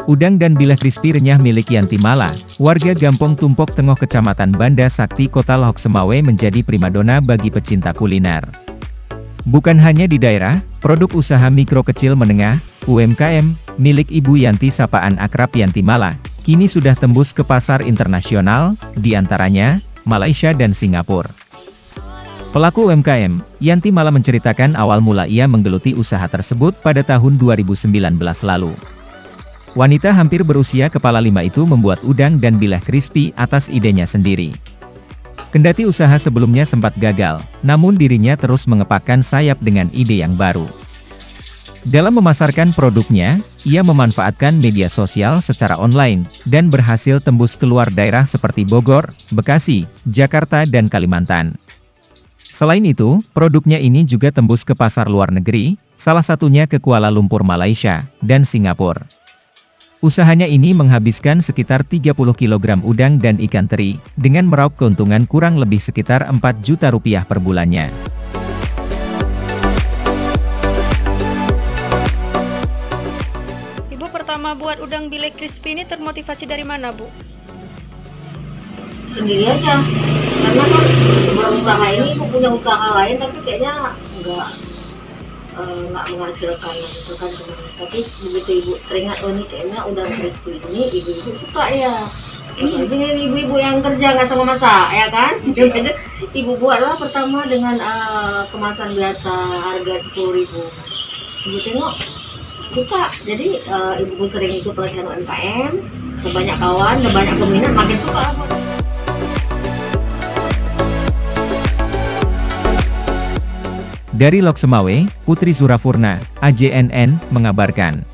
Udang dan bileh crispy renyah milik Yanti Mala, warga Gampong Tumpok Tengah Kecamatan Banda Sakti Kota Lok Semawe menjadi primadona bagi pecinta kuliner. Bukan hanya di daerah, produk usaha mikro kecil menengah, UMKM, milik Ibu Yanti sapaan akrab Yanti Mala, kini sudah tembus ke pasar internasional, diantaranya, Malaysia dan Singapura. Pelaku UMKM, Yanti Mala menceritakan awal mula ia menggeluti usaha tersebut pada tahun 2019 lalu. Wanita hampir berusia kepala 5 itu membuat udang dan bileh crispy atas idenya sendiri. Kendati usaha sebelumnya sempat gagal, namun dirinya terus mengepakkan sayap dengan ide yang baru. Dalam memasarkan produknya, ia memanfaatkan media sosial secara online, dan berhasil tembus keluar daerah seperti Bogor, Bekasi, Jakarta dan Kalimantan. Selain itu, produknya ini juga tembus ke pasar luar negeri, salah satunya ke Kuala Lumpur Malaysia, dan Singapura. Usahanya ini menghabiskan sekitar 30 kg udang dan ikan teri, dengan meraup keuntungan kurang lebih sekitar 4 juta rupiah per bulannya. Ibu pertama buat udang bileh crispy ini termotivasi dari mana, Bu? Sendiri aja, karena kan sebelum usaha ini ibu punya usaha lain tapi kayaknya nggak menghasilkan gitu kan, tapi begitu ibu teringat oh ini kayaknya udang crispy ini ibu-ibu suka ya. Jadi ibu-ibu yang kerja nggak sama masak ya kan, jadi ibu buatlah pertama dengan kemasan biasa harga 10.000. Ibu tengok suka, jadi ibu pun sering ikut pelatihan UMKM, banyak kawan dan banyak peminat, makin suka. Dari Lok Semawe, Putri Surafurna, AJNN, mengabarkan.